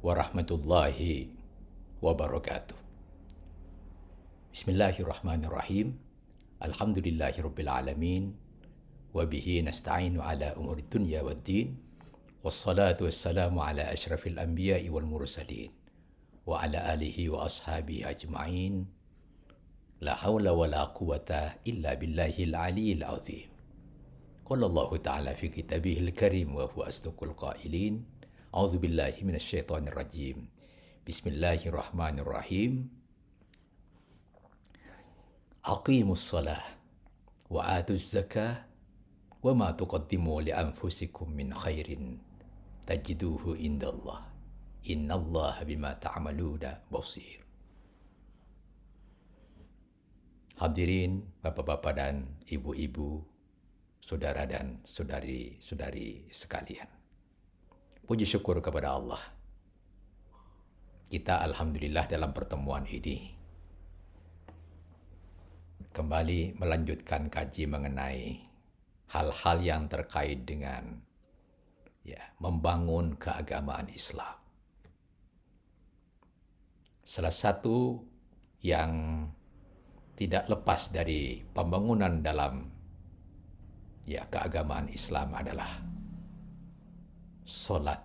warahmatullahi wabarakatuh. Bismillahirrahmanirrahim. Alhamdulillahirabbil alamin. Wa bihi nasta'inu ala umuri dunya waddin. Wassalatu wassalamu ala asyrafil anbiya'i wal mursalin wa ala alihi wa ashabihi ajma'in. La hawla wa la quwata illa billahil aliyyil azim. Qala Allah Ta'ala fi kitabihil karim wa huwa asdaqul qailin. A'udzu billahi minasyaitonir rajim. Bismillahirrahmanirrahim. Aqimus shalah wa atuz zakah wa ma tuqaddimu li anfusikum min khairin tajiduhu indallah. Innallaha bima ta'maluna basir. Hadirin bapak-bapak dan ibu-ibu, saudara dan saudari-saudari sekalian. Puji syukur kepada Allah. Kita alhamdulillah dalam pertemuan ini kembali melanjutkan kaji mengenai hal-hal yang terkait dengan membangun keagamaan Islam. Salah satu yang tidak lepas dari pembangunan dalam keagamaan Islam adalah solat.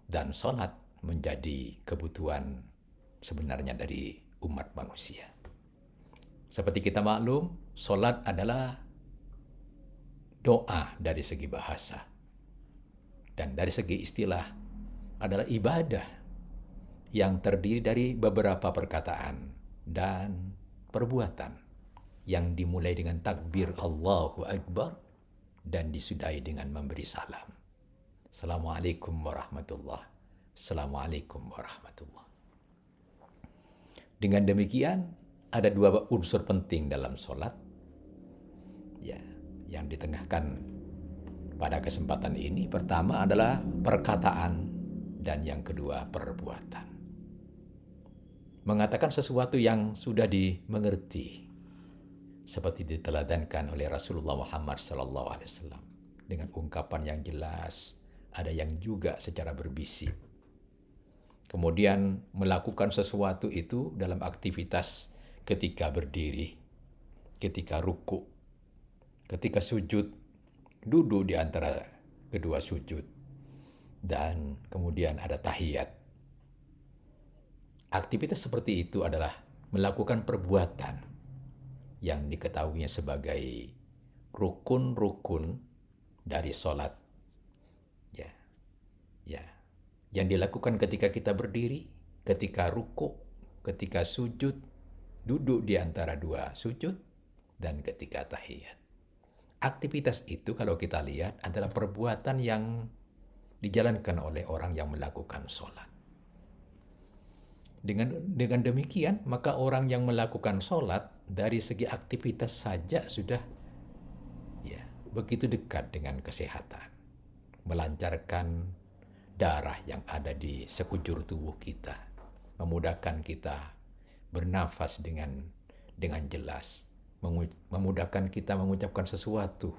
Dan solat menjadi kebutuhan sebenarnya dari umat manusia. Seperti kita maklum, solat adalah doa dari segi bahasa. Dan dari segi istilah adalah ibadah yang terdiri dari beberapa perkataan dan perbuatan yang dimulai dengan takbir Allahu Akbar dan disudahi dengan memberi salam. Assalamualaikum warahmatullahi. Assalamualaikum warahmatullahi. Dengan demikian, ada dua unsur penting dalam solat yang ditengahkan pada kesempatan ini. Pertama adalah perkataan dan yang kedua perbuatan. Mengatakan sesuatu yang sudah dimengerti seperti diteladankan oleh Rasulullah Muhammad SAW dengan ungkapan yang jelas, ada yang juga secara berbisik. Kemudian melakukan sesuatu itu dalam aktivitas ketika berdiri, ketika ruku, ketika sujud, duduk di antara kedua sujud, dan kemudian ada tahiyat. Aktivitas seperti itu adalah melakukan perbuatan yang diketahuinya sebagai rukun-rukun dari solat. Yang dilakukan ketika kita berdiri, ketika ruku, ketika sujud, duduk di antara dua sujud, dan ketika tahiyat. Aktivitas itu kalau kita lihat adalah perbuatan yang dijalankan oleh orang yang melakukan sholat. Dengan demikian, maka orang yang melakukan sholat dari segi aktivitas saja sudah begitu dekat dengan kesehatan. Melancarkan darah yang ada di sekujur tubuh kita, memudahkan kita bernafas dengan jelas, memudahkan kita mengucapkan sesuatu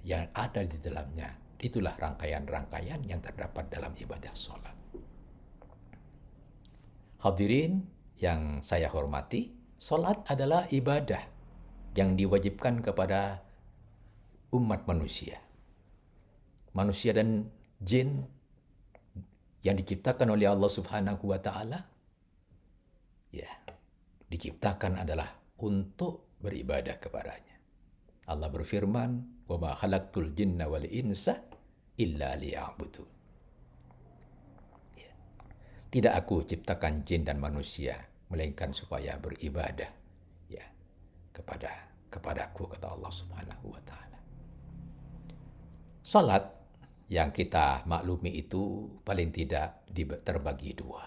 yang ada di dalamnya. Itulah rangkaian-rangkaian yang terdapat dalam ibadah sholat. Hadirin yang saya hormati, sholat adalah ibadah yang diwajibkan kepada umat manusia. Manusia dan jin yang diciptakan oleh Allah Subhanahu wa Ta'ala diciptakan adalah untuk beribadah kepadanya. Allah berfirman, "Wa ma khalaqtul jinna wal insa illa liya'budun." Tidak aku ciptakan jin dan manusia melainkan supaya beribadah kepadaku, kata Allah Subhanahu wa Ta'ala. Salat yang kita maklumi itu paling tidak terbagi dua.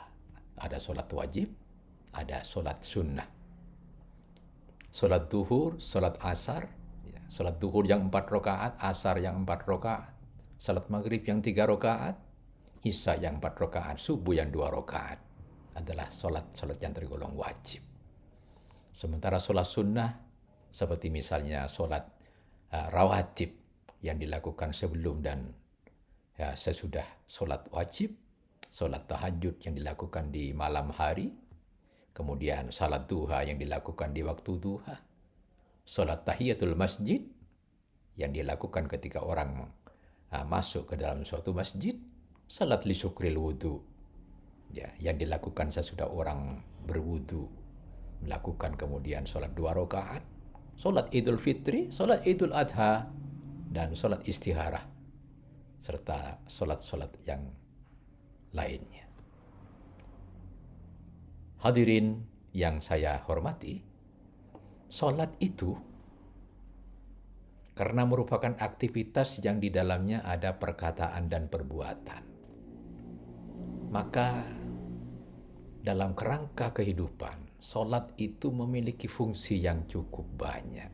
Ada solat wajib, ada solat sunnah. Solat duhur, solat asar. Solat duhur yang 4 rakaat, asar yang 4 rakaat, solat maghrib yang 3 rakaat, isya yang 4 rakaat, subuh yang 2 rakaat adalah solat yang tergolong wajib. Sementara solat sunnah seperti misalnya solat rawatib yang dilakukan sebelum dan sesudah solat wajib Solat tahajud yang dilakukan di malam hari, kemudian salat duha yang dilakukan di waktu duha, solat tahiyatul masjid yang dilakukan ketika orang masuk ke dalam suatu masjid, salat li syukril wudu, ya, yang dilakukan sesudah orang berwudu, melakukan kemudian solat 2 rakaat, solat idul fitri, solat idul adha, dan solat istiharah, serta solat-solat yang lainnya. Hadirin yang saya hormati, solat itu karena merupakan aktivitas yang di dalamnya ada perkataan dan perbuatan, maka dalam kerangka kehidupan, solat itu memiliki fungsi yang cukup banyak.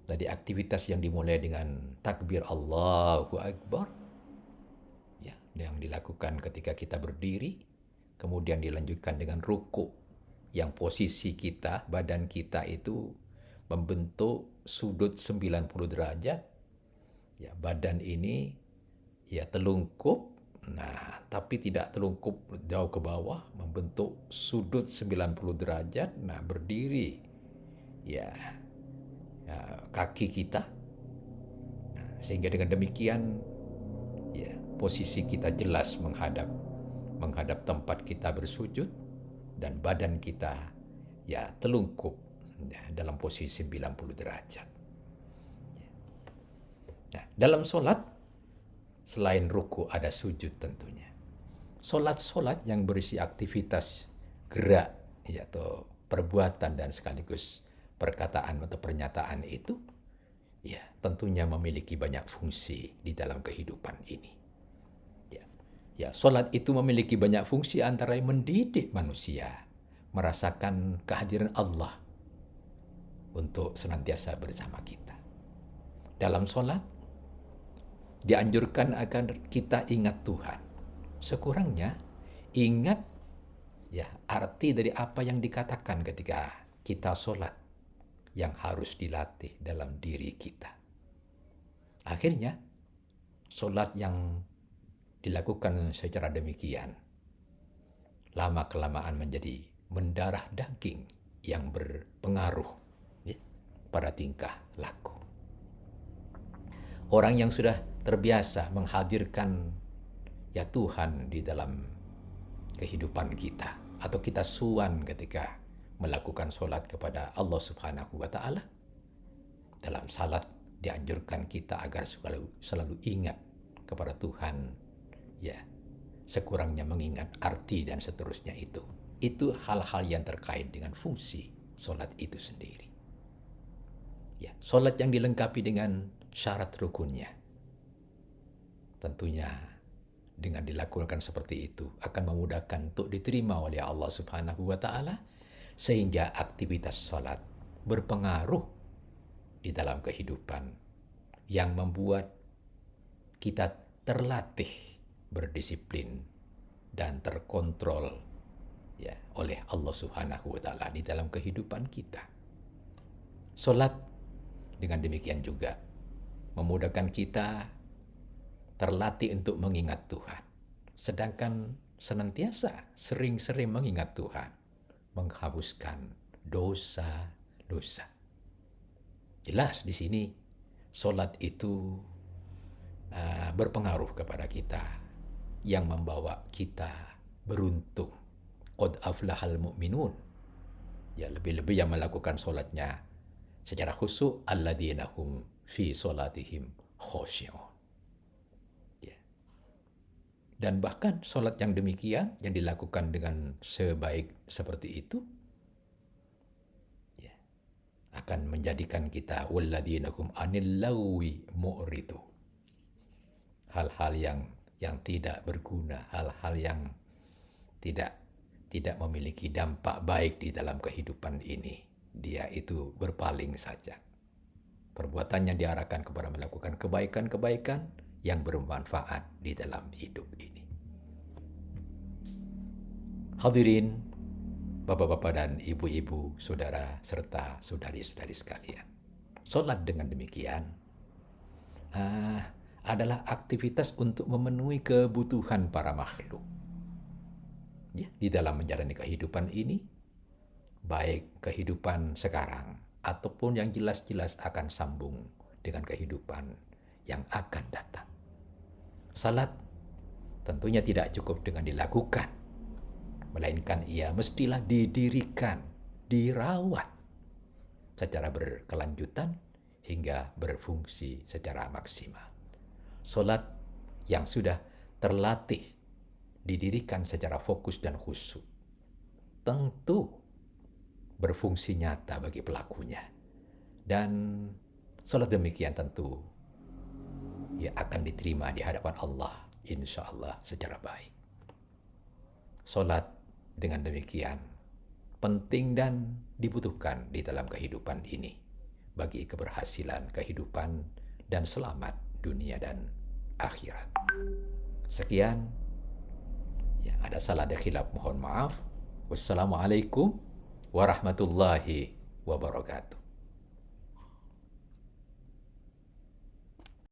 Dari aktivitas yang dimulai dengan takbir Allahu Akbar, ya, yang dilakukan ketika kita berdiri, kemudian dilanjutkan dengan ruku, yang posisi kita, badan kita itu membentuk sudut 90 derajat. Ya, badan ini ya telungkup, nah, tapi tidak telungkup jauh ke bawah, membentuk sudut 90 derajat, nah, berdiri. Ya, kaki kita. Nah, sehingga dengan demikian, ya, posisi kita jelas menghadap tempat kita bersujud, dan badan kita ya telungkup ya, dalam posisi 90 derajat. Nah, dalam solat, selain ruku ada sujud tentunya. Solat-solat yang berisi aktivitas gerak, ya, atau perbuatan dan sekaligus perkataan atau pernyataan itu, ya, tentunya memiliki banyak fungsi di dalam kehidupan ini. Ya, solat itu memiliki banyak fungsi, antara yang mendidik manusia merasakan kehadiran Allah untuk senantiasa bersama kita. Dalam solat dianjurkan agar kita ingat Tuhan. Sekurangnya ingat ya arti dari apa yang dikatakan ketika kita solat, yang harus dilatih dalam diri kita. Akhirnya, solat yang dilakukan secara demikian lama-kelamaan menjadi mendarah daging yang berpengaruh ya, pada tingkah laku. Orang yang sudah terbiasa menghadirkan ya Tuhan di dalam kehidupan kita, atau kita suan ketika melakukan solat kepada Allah Subhanahu wa Ta'ala. Dalam salat dianjurkan kita agar selalu ingat kepada Tuhan, ya, sekurangnya mengingat arti dan seterusnya itu. Itu hal-hal yang terkait dengan fungsi solat itu sendiri. Ya, solat yang dilengkapi dengan syarat rukunnya, tentunya dengan dilakukan seperti itu akan memudahkan untuk diterima oleh Allah Subhanahu wa Ta'ala, sehingga aktivitas salat berpengaruh di dalam kehidupan yang membuat kita terlatih berdisiplin dan terkontrol ya oleh Allah Subhanahu wa Ta'ala di dalam kehidupan kita. Salat dengan demikian juga memudahkan kita terlatih untuk mengingat Tuhan. Sedangkan senantiasa sering-sering mengingat Tuhan menghapuskan dosa-dosa. Jelas di sini solat itu berpengaruh kepada kita, yang membawa kita beruntung. Qad aflahal mu'minun. Ya, lebih-lebih yang melakukan solatnya secara khusyuk, alladzina hum fi solatihim khosyi'un. Ya. Dan bahkan solat yang demikian yang dilakukan dengan sebaik seperti itu ya, akan menjadikan kita walladzina hum anil lagwi mu'ridu. Hal-hal yang tidak berguna, hal-hal yang tidak memiliki dampak baik di dalam kehidupan ini, dia itu berpaling saja. Perbuatannya diarahkan kepada melakukan kebaikan-kebaikan yang bermanfaat di dalam hidup ini. Hadirin, bapak-bapak dan ibu-ibu, saudara serta saudari-saudari sekalian. Solat dengan demikian adalah aktivitas untuk memenuhi kebutuhan para makhluk. Ya, di dalam menjalani kehidupan ini, baik kehidupan sekarang ataupun yang jelas-jelas akan sambung dengan kehidupan yang akan datang. Salat tentunya tidak cukup dengan dilakukan, melainkan ia mestilah didirikan, dirawat secara berkelanjutan hingga berfungsi secara maksimal. Salat yang sudah terlatih didirikan secara fokus dan khusyuk tentu berfungsi nyata bagi pelakunya. Dan salat demikian tentu ia akan diterima di hadapan Allah insya Allah secara baik. Salat dengan demikian penting dan dibutuhkan di dalam kehidupan ini bagi keberhasilan kehidupan dan selamat dunia dan akhirat. Sekian, ya, ada salah ada khilaf, mohon maaf. Wassalamualaikum warahmatullahi wabarakatuh.